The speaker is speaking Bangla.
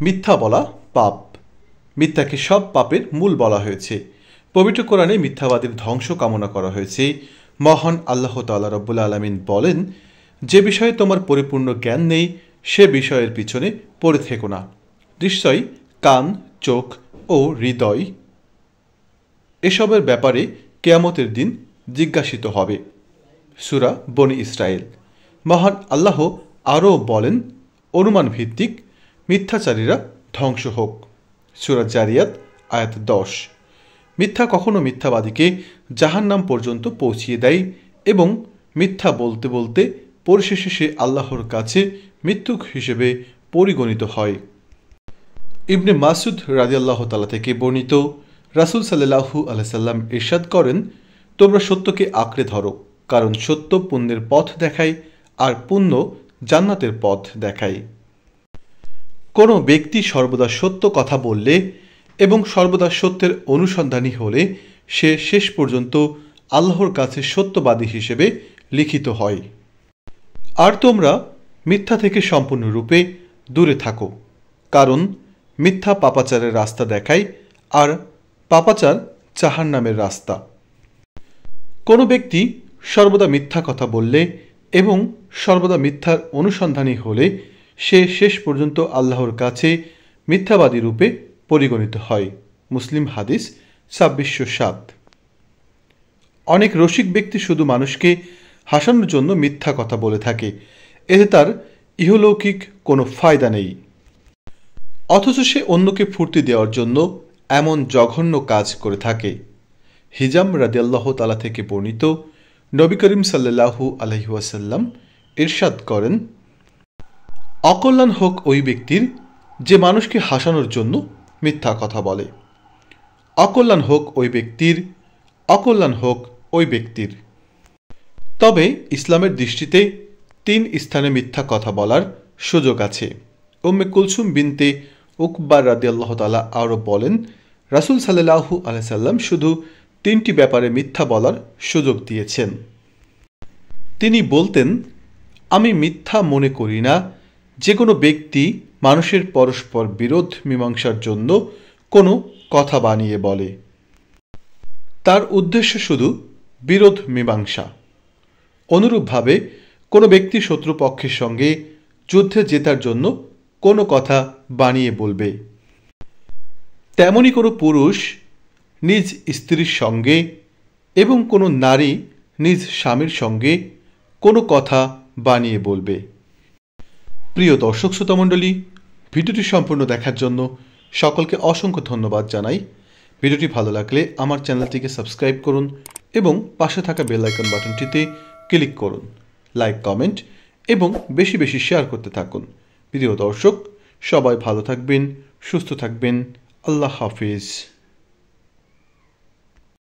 মিথ্যা বলা পাপ। মিথ্যাকে সব পাপের মূল বলা হয়েছে। পবিত্র কোরআনে মিথ্যাবাদীর ধ্বংস কামনা করা হয়েছে। মহান আল্লাহ তাআলা রব্বুল আলামিন বলেন, যে বিষয়ে তোমার পরিপূর্ণ জ্ঞান নেই সে বিষয়ের পিছনে পড়ে থেকো না। নিশ্চয়ই কান, চোখ ও হৃদয় এসবের ব্যাপারে কিয়ামতের দিন জিজ্ঞাসিত হবে। সূরা বনী ইসরাইল। মহান আল্লাহ আরও বলেন, অনুমান ভিত্তিক মিথ্যাচারীরা ধ্বংস হোক। সূরা জারিয়াত আয়াত 10। মিথ্যা কখনো মিথ্যাবাদীকে জাহান্নাম পর্যন্ত পৌঁছিয়ে দেয় এবং মিথ্যা বলতে বলতে পরিশেষে সে আল্লাহর কাছে মৃত্যুক হিসেবে পরিগণিত হয়। ইবনে মাসুদ রাদিয়াল্লাহু তাআলা থেকে বর্ণিত, রাসূল সাল্লাল্লাহু আলাইহি সাল্লাম ইরশাদ করেন, তোমরা সত্যকে আঁকড়ে ধরো, কারণ সত্য পুণ্যের পথ দেখায় আর পুণ্য জান্নাতের পথ দেখায়। কোনো ব্যক্তি সর্বদা সত্য কথা বললে এবং সর্বদা সত্যের অনুসন্ধানী হলে সে শেষ পর্যন্ত আল্লাহর কাছে সত্যবাদী হিসেবে লিখিত হয়। আর তোমরা মিথ্যা থেকে সম্পূর্ণরূপে দূরে থাকো, কারণ মিথ্যা পাপাচারের রাস্তা দেখায় আর পাপাচার জাহান্নামের রাস্তা। কোনো ব্যক্তি সর্বদা মিথ্যা কথা বললে এবং সর্বদা মিথ্যার অনুসন্ধানী হলে সে শেষ পর্যন্ত আল্লাহর কাছে মিথ্যাবাদী রূপে পরিগণিত হয়। মুসলিম হাদিস 2607। অনেক রসিক ব্যক্তি শুধু মানুষকে হাসানোর জন্য মিথ্যা কথা বলে থাকে, এতে তার ইহলৌকিক কোনো ফায়দা নেই, অথচ সে অন্যকে ফুর্তি দেওয়ার জন্য এমন জঘন্য কাজ করে থাকে। হিজাম রাদিয়াল্লাহু তাআলা থেকে বর্ণিত, নবী করিম সাল্লাল্লাহু আলাইহি ওয়াসাল্লাম ইরশাদ করেন, অকল্যাণ হোক ওই ব্যক্তির যে মানুষকে হাসানোর জন্য মিথ্যা কথা বলে। অকল্যাণ হোক ওই ব্যক্তির, অকল্যাণ হোক ওই ব্যক্তির। তবে ইসলামের দৃষ্টিতে 3 স্থানে মিথ্যা কথা বলার সুযোগ আছে। উম্মে কুলসুম বিনতে উকবা রাদিয়াল্লাহু তাআলা আরও বলেন, রাসূল সাল্লাল্লাহু আলাইহি সাল্লাম শুধু 3টি ব্যাপারে মিথ্যা বলার সুযোগ দিয়েছেন। তিনি বলতেন, আমি মিথ্যা মনে করি না যে কোনো ব্যক্তি মানুষের পরস্পর বিরোধ মীমাংসার জন্য কোনো কথা বানিয়ে বলে। তার উদ্দেশ্য শুধু বিরোধ মীমাংসা। অনুরূপভাবে কোনো ব্যক্তি শত্রুপক্ষের সঙ্গে যুদ্ধে জেতার জন্য কোনো কথা বানিয়ে বলবে। তেমনি কোনো পুরুষ নিজ স্ত্রীর সঙ্গে এবং কোনো নারী নিজ স্বামীর সঙ্গে কোনো কথা বানিয়ে বলবে। প্রিয় দর্শক শ্রোতামণ্ডলী, ভিডিওটি সম্পূর্ণ দেখার জন্য সকলকে অসংখ্য ধন্যবাদ জানাই। ভিডিওটি ভালো লাগলে আমার চ্যানেলটিকে সাবস্ক্রাইব করুন এবং পাশে থাকা বেল আইকন বাটনটিতে ক্লিক করুন। লাইক, কমেন্ট এবং বেশি বেশি শেয়ার করতে থাকুন। প্রিয় দর্শক, সবাই ভালো থাকবেন, সুস্থ থাকবেন। আল্লাহ হাফিজ।